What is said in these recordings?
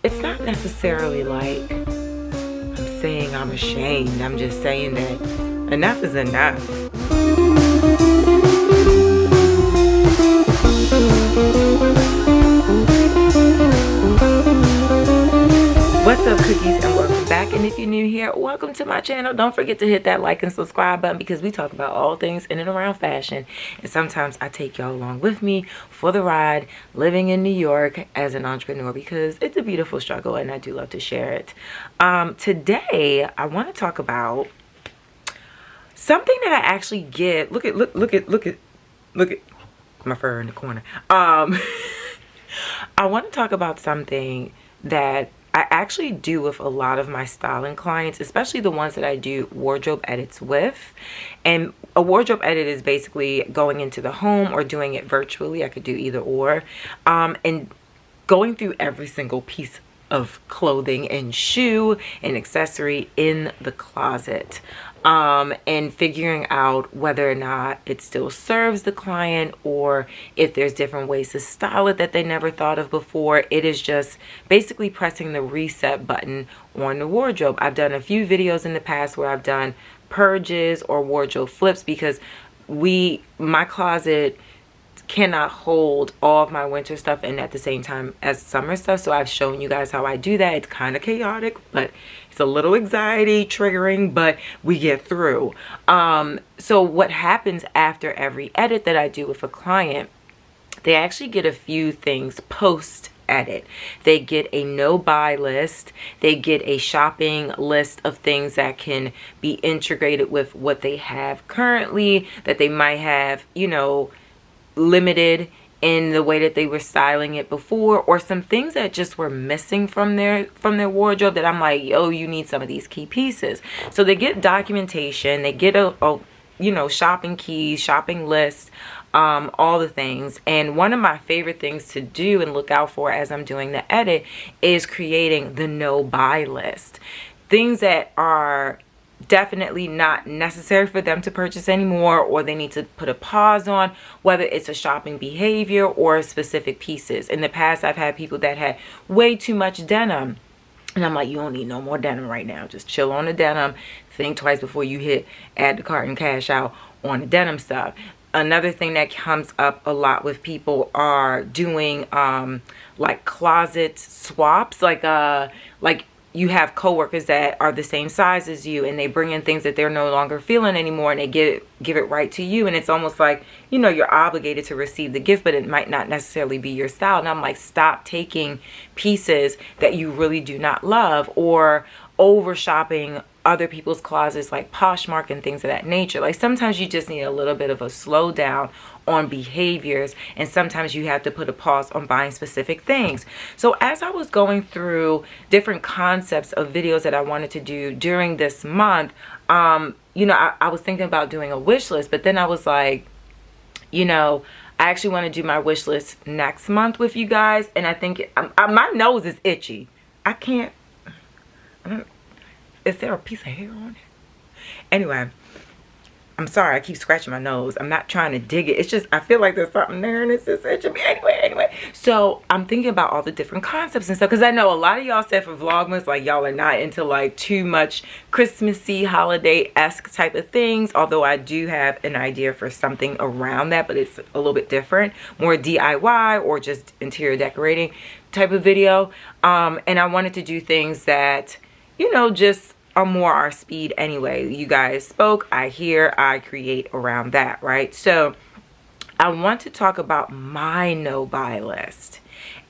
It's not necessarily like I'm saying I'm ashamed. I'm just saying that enough is enough. What's up, cookies, and welcome back. And if you're new here, welcome to my channel. Don't forget to hit that like and subscribe button because we talk about all things in and around fashion. And sometimes I take y'all along with me for the ride, living in New York as an entrepreneur, because it's a beautiful struggle and I do love to share it. Today, I want to talk about something that I actually get. Look at my fur in the corner. I want to talk about something that I actually do with a lot of my styling clients, especially the ones that I do wardrobe edits with. And a wardrobe edit is basically going into the home or doing it virtually. I could do either or. And going through every single piece of clothing and shoe and accessory in the closet. And figuring out whether or not it still serves the client or if there's different ways to style it that they never thought of before. It is just basically pressing the reset button on the wardrobe. I've done a few videos in the past where I've done purges or wardrobe flips because my closet cannot hold all of my winter stuff and at the same time as summer stuff. So I've shown you guys how I do that. It's kind of chaotic, but it's a little anxiety triggering, but we get through. So what happens after every edit that I do with a client, they actually get a few things post edit. They get a no buy list. They get a shopping list of things that can be integrated with what they have currently, that they might have, you know, limited in the way that they were styling it before, or some things that just were missing from their wardrobe that I'm like, yo, you need some of these key pieces. So they get documentation, they get a you know, shopping keys, shopping list, all the things. And one of my favorite things to do and look out for as I'm doing the edit is creating the no buy list. Things that are definitely not necessary for them to purchase anymore, or they need to put a pause on, whether it's a shopping behavior or specific pieces. In the past, I've had people that had way too much denim, and I'm like, you don't need no more denim right now. Just chill on the denim. Think twice before you hit add to cart and cash out on the denim stuff. Another thing that comes up a lot with people are doing like closet swaps, like you have coworkers that are the same size as you and they bring in things that they're no longer feeling anymore and they give it right to you, and it's almost like, you know, you're obligated to receive the gift, but it might not necessarily be your style. And I'm like, stop taking pieces that you really do not love or over shopping other people's closets like Poshmark and things of that nature. Like sometimes you just need a little bit of a slowdown on behaviors, and sometimes you have to put a pause on buying specific things. So as I was going through different concepts of videos that I wanted to do during this month, you know, I was thinking about doing a wish list, but then I was like, you know, I actually want to do my wish list next month with you guys. And I think my nose is itchy. Is there a piece of hair on it? Anyway, I'm sorry, I keep scratching my nose. I'm not trying to dig it. It's just, I feel like there's something there and it's just itching me. Anyway. So I'm thinking about all the different concepts and stuff, because I know a lot of y'all said for Vlogmas, like y'all are not into like too much Christmassy, holiday-esque type of things. Although I do have an idea for something around that, but it's a little bit different. More DIY or just interior decorating type of video. And I wanted to do things that, you know, just are more our speed anyway. You guys spoke, I hear, I create around that, right? So I want to talk about my no buy list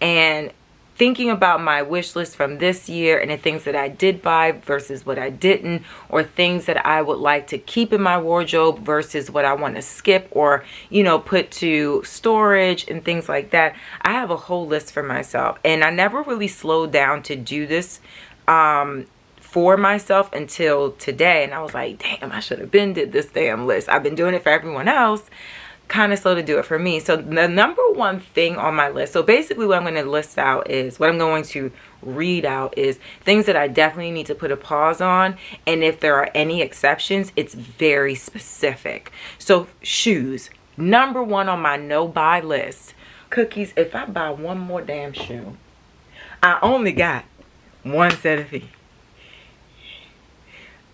and thinking about my wish list from this year and the things that I did buy versus what I didn't, or things that I would like to keep in my wardrobe versus what I want to skip or, you know, put to storage and things like that. I have a whole list for myself, and I never really slowed down to do this for myself until today. And I was like, damn, I should have been did this damn list. I've been doing it for everyone else, kind of slow to do it for me. So the number one thing on my list, so basically what I'm going to list out is, what I'm going to read out is things that I definitely need to put a pause on, and if there are any exceptions, it's very specific. So shoes, number one on my no buy list. Cookies, if I buy one more damn shoe, I only got one set of feet.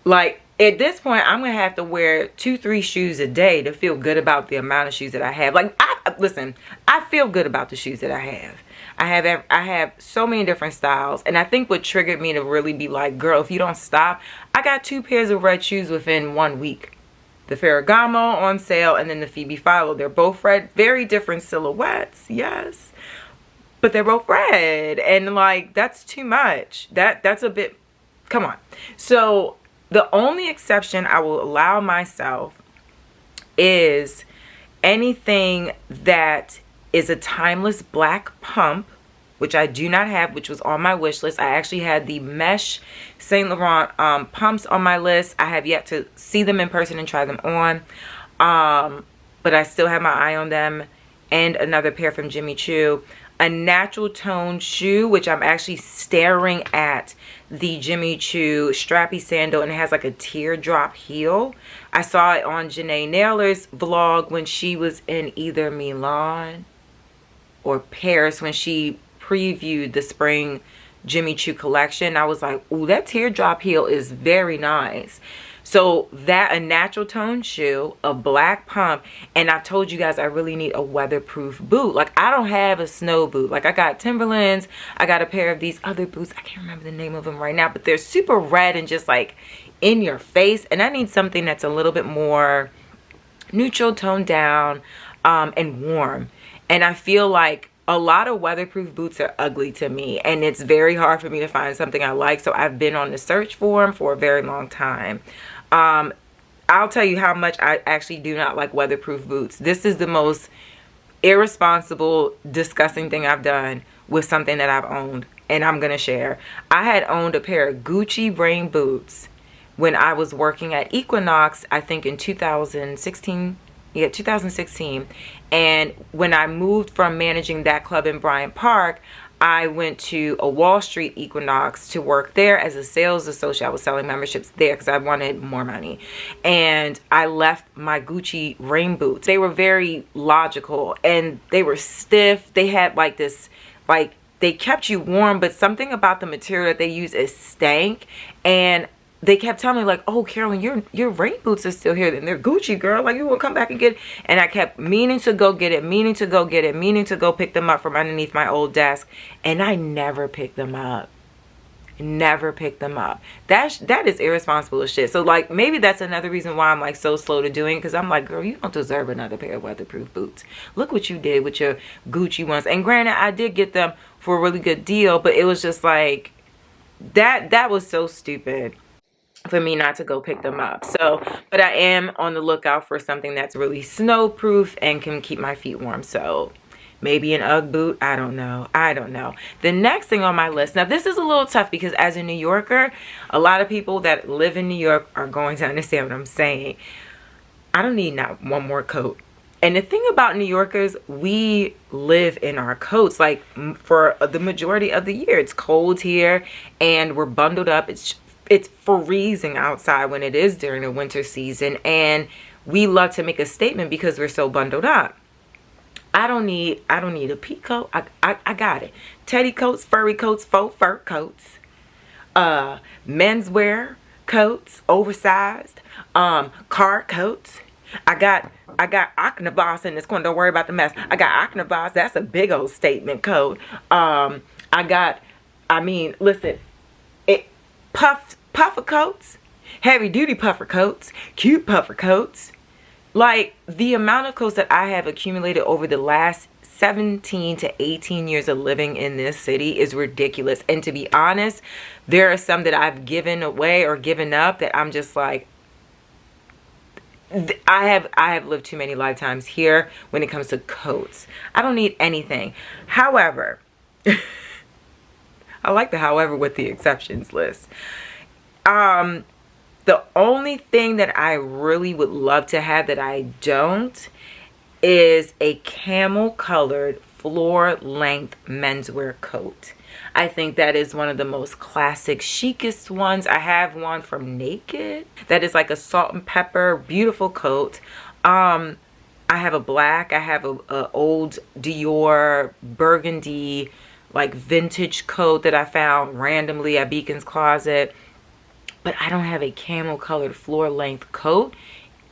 Like, at this point, I'm gonna have to wear 2-3 shoes a day to feel good about the amount of shoes that I have. Like, listen, I feel good about the shoes that I have. I have so many different styles, and I think what triggered me to really be like, girl, if you don't stop, I got 2 pairs of red shoes within 1 week. The Ferragamo on sale, and then the Phoebe Philo. They're both red, very different silhouettes, yes, but they're both red, and like, that's too much. That's a bit, come on. So the only exception I will allow myself is anything that is a timeless black pump, which I do not have, which was on my wish list. I actually had the mesh Saint Laurent pumps on my list. I have yet to see them in person and try them on, but I still have my eye on them. And another pair from Jimmy Choo. A natural tone shoe, which I'm actually staring at the Jimmy Choo strappy sandal, and it has like a teardrop heel. I saw it on Janae Naylor's vlog when she was in either Milan or Paris when she previewed the spring Jimmy Choo collection. I was like, ooh, that teardrop heel is very nice. So that, a natural tone shoe, a black pump, and I told you guys I really need a weatherproof boot. Like, I don't have a snow boot. Like, I got Timberlands, I got a pair of these other boots. I can't remember the name of them right now, but they're super red and just like in your face. And I need something that's a little bit more neutral, toned down, and warm. And I feel like a lot of weatherproof boots are ugly to me, and it's very hard for me to find something I like. So I've been on the search for them for a very long time. I'll tell you how much I actually do not like weatherproof boots. This is the most irresponsible, disgusting thing I've done with something that I've owned, and I'm gonna share. I had owned a pair of Gucci rain boots when I was working at Equinox, I think in 2016. Yeah, 2016. And when I moved from managing that club in Bryant Park, I went to a Wall Street Equinox to work there as a sales associate. I was selling memberships there because I wanted more money. And I left my Gucci rain boots. They were very logical, and they were stiff. They had like this, like, they kept you warm, but something about the material that they use is stank. And they kept telling me like, oh, Carolyn, your rain boots are still here, and they're Gucci, girl. Like, you will come back and get it. And I kept meaning to go get it, meaning to go get it, meaning to go pick them up from underneath my old desk. And I never picked them up. Never picked them up. That is irresponsible as shit. So like, maybe that's another reason why I'm like so slow to doing it, because I'm like, girl, you don't deserve another pair of weatherproof boots. Look what you did with your Gucci ones. And granted, I did get them for a really good deal, but it was just like, that was so stupid for me not to go pick them up. So, but I am on the lookout for something that's really snow proof and can keep my feet warm. So maybe an UGG boot. I don't know. The next thing on my list, now this is a little tough because as a New Yorker, a lot of people that live in New York are going to understand what I'm saying. I don't need not one more coat. And the thing about New Yorkers, we live in our coats. Like, for the majority of the year, it's cold here and we're bundled up. It's freezing outside when it is during the winter season, and we love to make a statement because we're so bundled up. I don't need a pea coat. I got it. Teddy coats, furry coats, faux fur coats, menswear coats, oversized, car coats. I got Aknabas in this corner. Don't worry about the mess. I got Aknabas. That's a big old statement coat. Listen, puffer coats, heavy duty puffer coats, cute puffer coats. Like, the amount of coats that I have accumulated over the last 17 to 18 years of living in this city is ridiculous. And to be honest, there are some that I've given away or given up that I'm just like, I have lived too many lifetimes here when it comes to coats. I don't need anything. However, I like the however with the exceptions list. The only thing that I really would love to have that I don't is a camel colored floor length menswear coat. I think that is one of the most classic, chicest ones. I have one from Naked that is like a salt and pepper, beautiful coat. I have a black, I have a old Dior burgundy, like vintage coat that I found randomly at Beacon's Closet. But I don't have a camel colored floor length coat.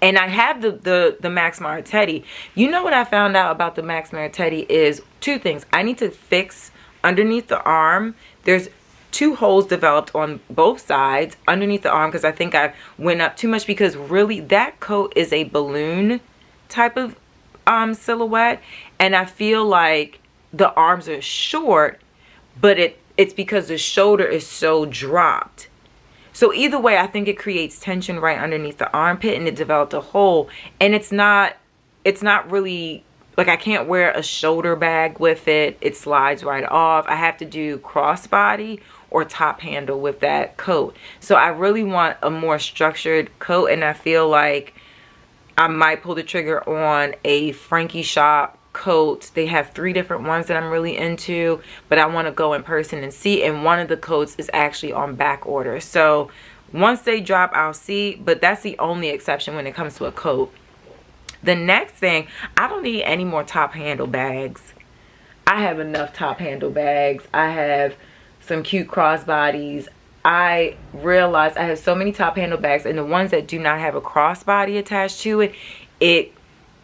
And I have the Max Maritetti. You know what I found out about the Max Maritetti is two things. I need to fix underneath the arm. There's 2 holes developed on both sides underneath the arm because I think I went up too much, because really that coat is a balloon type of silhouette, and I feel like the arms are short, but it's because the shoulder is so dropped. So either way, I think it creates tension right underneath the armpit, and it developed a hole. And it's not really, like, I can't wear a shoulder bag with it. It slides right off. I have to do crossbody or top handle with that coat. So I really want a more structured coat, and I feel like I might pull the trigger on a Frankie Shop coat. They have 3 different ones that I'm really into, but I want to go in person and see, and one of the coats is actually on back order. So once they drop, I'll see, but that's the only exception when it comes to a coat. The next thing, I don't need any more top handle bags. I have enough top handle bags. I have some cute crossbodies. I realized I have so many top handle bags, and the ones that do not have a crossbody attached to it,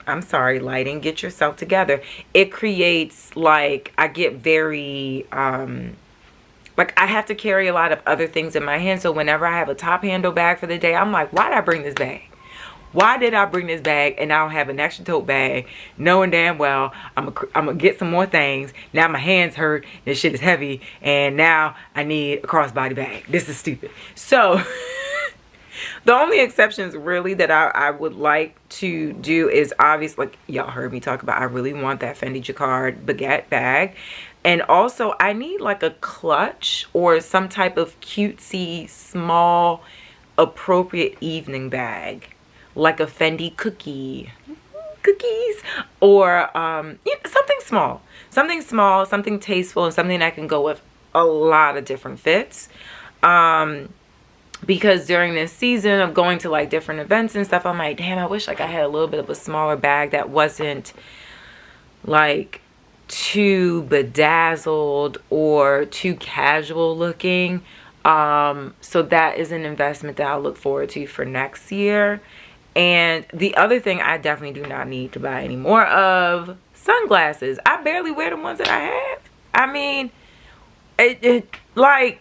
I'm sorry, lighting, get yourself together. It creates, like, I get very, like, I have to carry a lot of other things in my hand. So whenever I have a top handle bag for the day, I'm like, why did I bring this bag? Why did I bring this bag and I don't have an extra tote bag, knowing damn well I'm gonna get some more things. Now my hands hurt, this shit is heavy, and now I need a crossbody bag. This is stupid. So the only exceptions really that I would like to do is, obviously, like y'all heard me talk about, I really want that Fendi Jacquard baguette bag. And also I need like a clutch or some type of cutesy, small, appropriate evening bag. Like a Fendi cookies, or you know, something small, something tasteful, and something that can go with a lot of different fits. Because during this season of going to like different events and stuff, I'm like, damn, I wish like I had a little bit of a smaller bag that wasn't like too bedazzled or too casual looking. So that is an investment that I'll look forward to for next year. And the other thing I definitely do not need to buy any more of, sunglasses. I barely wear the ones that I have. I mean, like,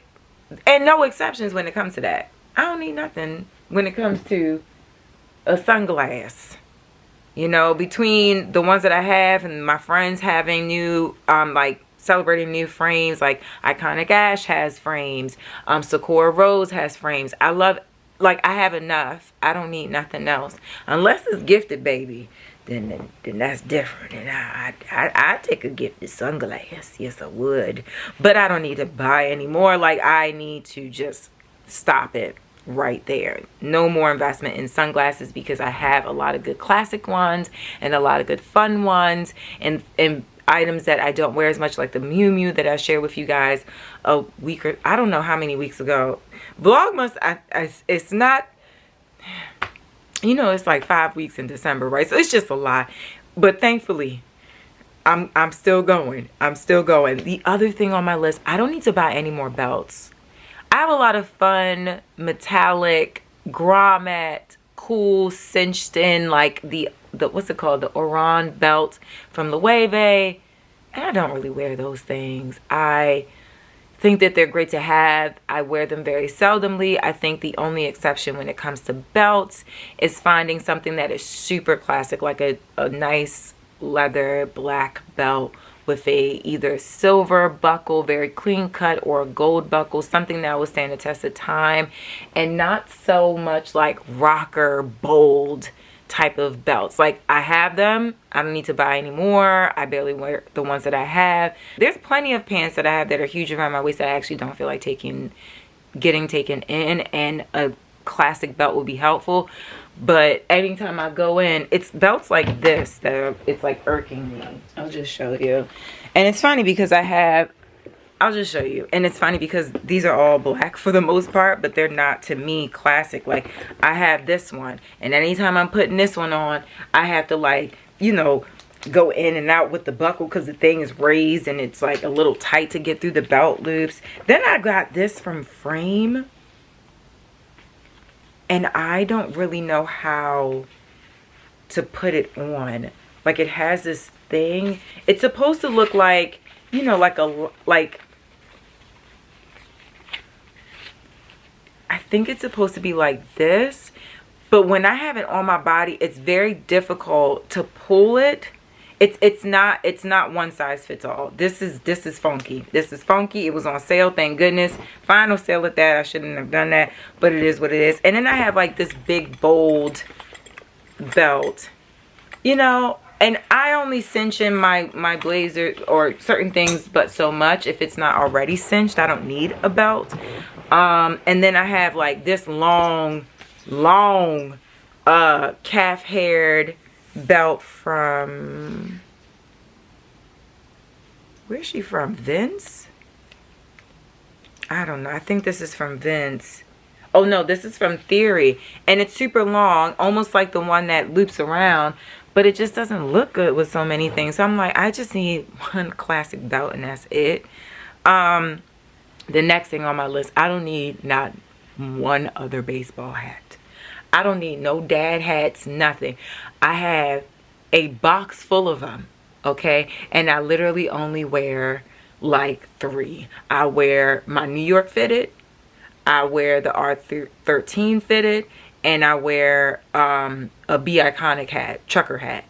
and no exceptions when it comes to that. I don't need nothing when it comes to a sunglass. You know, between the ones that I have and my friends having new, like, celebrating new frames, like Iconic Ash has frames, Sakura Rose has frames. I love, like, I have enough. I don't need nothing else. Unless it's gifted, baby, then that's different. And I'd take a gifted sunglass. Yes, I would. But I don't need to buy any more. Like, I need to just stop it right there. No more investment in sunglasses, because I have a lot of good classic ones and a lot of good fun ones, and items that I don't wear as much, like the Miu Miu that I shared with you guys a week, or I don't know how many weeks ago. Vlogmas, it's not, you know, it's like 5 weeks in December, right? So it's just a lot. But thankfully, I'm still going. I'm still going. The other thing on my list, I don't need to buy any more belts. I have a lot of fun, metallic, grommet, cool, cinched in, like the what's it called? The Oran belt from Loewe. And I don't really wear those things. I think that they're great to have. I wear them very seldomly. I think the only exception when it comes to belts is finding something that is super classic, like a nice leather black belt with a either silver buckle, very clean cut, or a gold buckle, something that will stand the test of time, and not so much like rocker, bold type of belts. Like, I have them. I don't need to buy any more. I barely wear the ones that I have. There's plenty of pants that I have that are huge around my waist that I actually don't feel like getting taken in, and a classic belt would be helpful. But anytime I go in, it's belts like this that it's like irking me. I'll just show you. And it's funny because I'll just show you. And it's funny because these are all black for the most part, but they're not, to me, classic. Like, I have this one, and anytime I'm putting this one on, I have to, like, you know, go in and out with the buckle because the thing is raised and it's like a little tight to get through the belt loops. Then I got this from Frame, and I don't really know how to put it on. Like, it has this thing. It's supposed to look like, you know, like I think it's supposed to be like this, but when I have it on my body, it's very difficult to pull it. It's not one size fits all. This is funky. This is funky. It was on sale, thank goodness. Final sale at that. I shouldn't have done that, but it is what it is. And then I have like this big bold belt, you know, and I only cinch in my blazer or certain things, but so much. If it's not already cinched, I don't need a belt. And then I have like this long calf haired belt from, where's she from? Vince? I don't know. I think this is from Vince. Oh no, this is from Theory, and it's super long, almost like the one that loops around, but it just doesn't look good with so many things. So I'm like, I just need one classic belt and that's it. The next thing on my list, I don't need not one other baseball hat. I don't need no dad hats, nothing. I have a box full of them, okay? And I literally only wear like 3. I wear my New York fitted, I wear the R13 fitted, and I wear a Be Iconic hat, trucker hat.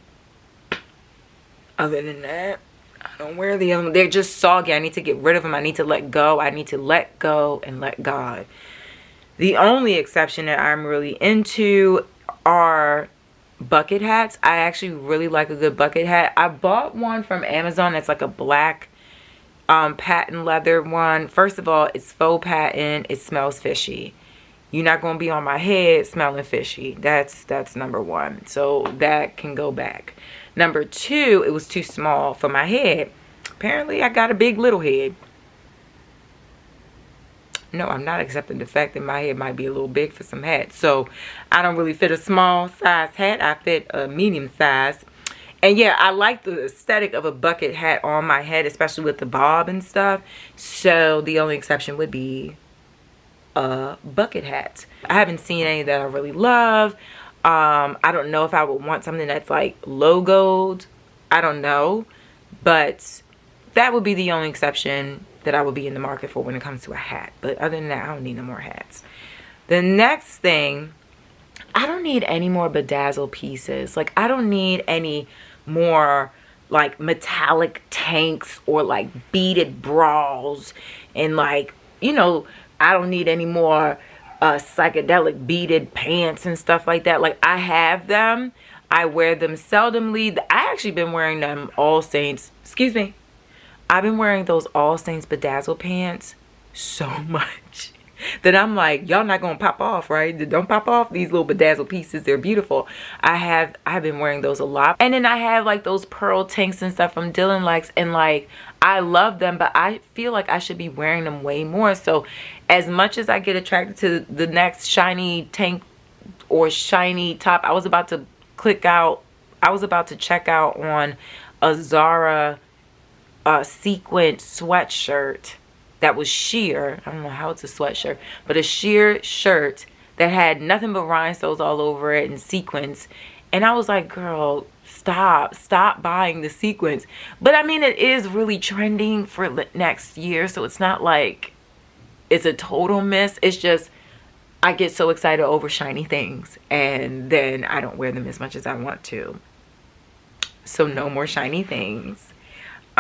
Other than that, I don't wear the other. They're just soggy. I need to get rid of them. I need to let go. I need to let go and let God. The only exception that I'm really into are bucket hats. I actually really like a good bucket hat. I bought one from Amazon that's like a black patent leather one. First of all, it's faux patent. It smells fishy. You're not going to be on my head smelling fishy. That's number one. So that can go back. Number 2, it was too small for my head. Apparently, I got a big little head. No, I'm not accepting the fact that my head might be a little big for some hats. So I don't really fit a small size hat. I fit a medium size. And yeah, I like the aesthetic of a bucket hat on my head, especially with the bob and stuff. So the only exception would be a bucket hat. I haven't seen any that I really love. I don't know if I would want something that's like logoed. I don't know. But that would be the only exception that I would be in the market for when it comes to a hat. But other than that, I don't need no more hats. The next thing, I don't need any more bedazzled pieces. Like, I don't need any more like metallic tanks or like beaded bras. And like, you know, I don't need any more psychedelic beaded pants and stuff like that. Like, I have them. I wear them seldomly. I actually been wearing them All Saints. Excuse me. I've been wearing those All Saints bedazzled pants so much that I'm like, y'all not gonna pop off, right? Don't pop off these little bedazzled pieces. They're beautiful. I've been wearing those a lot. And then I have like those pearl tanks and stuff from Dylan Likes, and like, I love them, but I feel like I should be wearing them way more. So as much as I get attracted to the next shiny tank or shiny top, I was about to check out on a Zara sequin sweatshirt that was sheer. I don't know how it's a sweatshirt, but a sheer shirt that had nothing but rhinestones all over it and sequins. And I was like, girl, stop buying the sequins. But I mean, it is really trending for next year, so it's not like it's a total miss. It's just I get so excited over shiny things and then I don't wear them as much as I want to. So no more shiny things.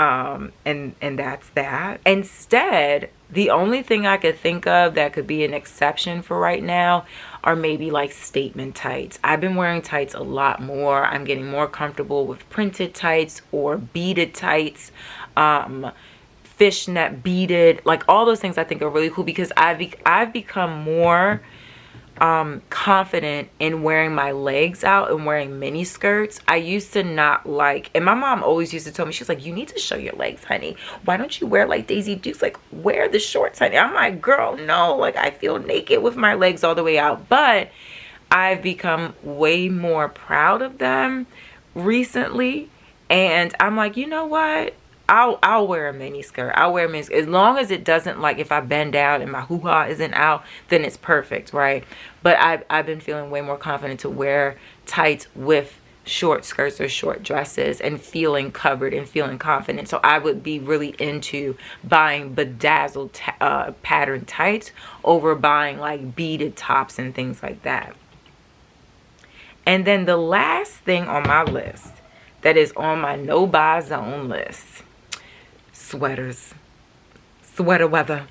And that's that. Instead, the only thing I could think of that could be an exception for right now are maybe like statement tights. I've been wearing tights a lot more. I'm getting more comfortable with printed tights or beaded tights, fishnet beaded, like all those things I think are really cool because I've become more confident in wearing my legs out and wearing mini skirts. I used to not like, and my mom always used to tell me, she's like, you need to show your legs, honey. Why don't you wear like Daisy Dukes? Like, wear the shorts, honey. I'm like, girl, no, like I feel naked with my legs all the way out. But I've become way more proud of them recently. And I'm like, you know what? I'll wear a mini skirt. I'll wear a mini skirt. As long as it doesn't, like, if I bend down and my hoo-ha isn't out, then it's perfect, right? But I've been feeling way more confident to wear tights with short skirts or short dresses and feeling covered and feeling confident. So I would be really into buying bedazzled pattern tights over buying like beaded tops and things like that. And then the last thing on my list that is on my no buy zone list: sweaters. Sweater weather.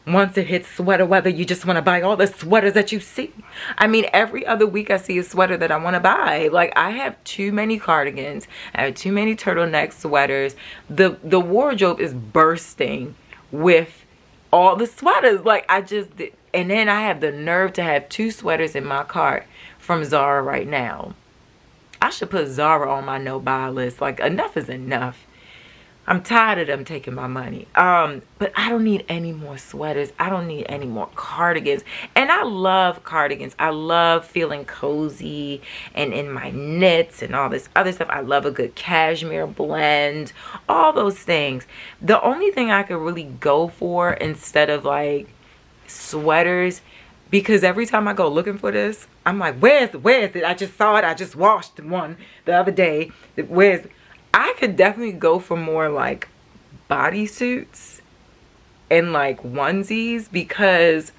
Once it hits sweater weather, you just want to buy all the sweaters that you see. I mean, every other week I see a sweater that I want to buy. Like, I have too many cardigans. I have too many turtleneck sweaters. The wardrobe is bursting with all the sweaters. Like, and then I have the nerve to have 2 sweaters in my cart from Zara right now. I should put Zara on my no buy list. Like, enough is enough. I'm tired of them taking my money. But I don't need any more sweaters. I don't need any more cardigans. And I love cardigans. I love feeling cozy and in my knits and all this other stuff. I love a good cashmere blend, all those things. The only thing I could really go for instead of like sweaters, because every time I go looking for this, I'm like, where's it? I just saw it. I just washed one the other day. I could definitely go for more like bodysuits and like onesies, because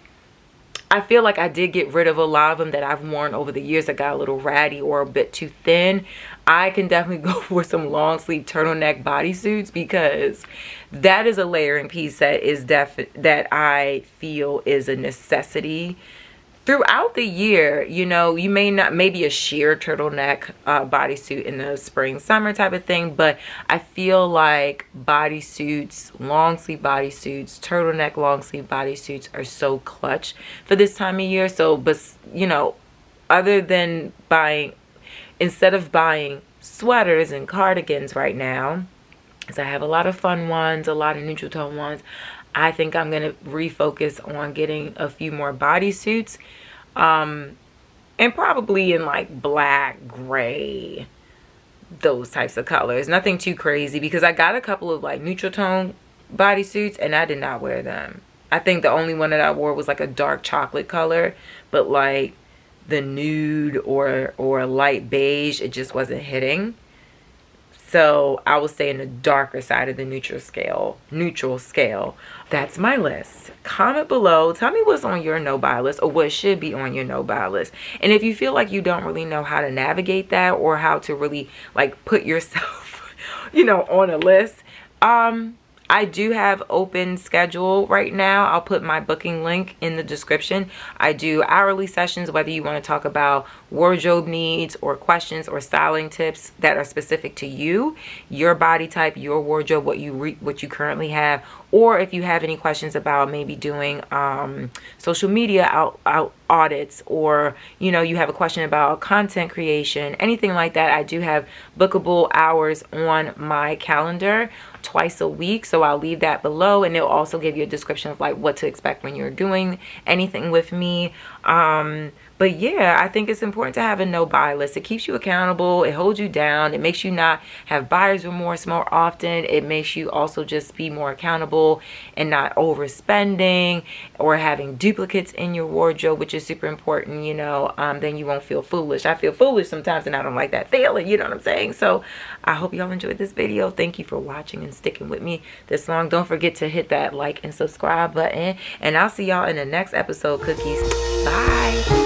I feel like I did get rid of a lot of them that I've worn over the years that got a little ratty or a bit too thin. I can definitely go for some long sleeve turtleneck bodysuits, because that is a layering piece that is that I feel is a necessity throughout the year. You know, you may not, maybe a sheer turtleneck bodysuit in the spring summer type of thing, but I feel like bodysuits, long sleeve bodysuits, turtleneck long sleeve bodysuits are so clutch for this time of year. So, but you know, other than instead of buying sweaters and cardigans right now, because I have a lot of fun ones, a lot of neutral tone ones, I think I'm going to refocus on getting a few more bodysuits, and probably in like black, gray, those types of colors. Nothing too crazy, because I got a couple of like neutral tone bodysuits and I did not wear them. I think the only one that I wore was like a dark chocolate color, but like the nude or light beige, it just wasn't hitting. So I will stay in the darker side of the neutral scale. That's my list. Comment below. Tell me what's on your no buy list, or what should be on your no buy list. And if you feel like you don't really know how to navigate that, or how to really like put yourself, you know, on a list, I do have open schedule right now. I'll put my booking link in the description. I do hourly sessions, whether you want to talk about wardrobe needs or questions or styling tips that are specific to you, your body type, your wardrobe, what you currently have, or if you have any questions about maybe doing social media audits, or you know, you have a question about content creation, anything like that. I do have bookable hours on my calendar twice a week, so I'll leave that below, and it'll also give you a description of like what to expect when you're doing anything with me. But yeah, I think it's important to have a no buy list. It keeps you accountable. It holds you down. It makes you not have buyer's remorse more often. It makes you also just be more accountable and not overspending or having duplicates in your wardrobe, which is super important, you know. Then you won't feel foolish. I feel foolish sometimes and I don't like that feeling, you know what I'm saying? So I hope y'all enjoyed this video. Thank you for watching and sticking with me this long. Don't forget to hit that like and subscribe button, and I'll see y'all in the next episode, cookies. Bye.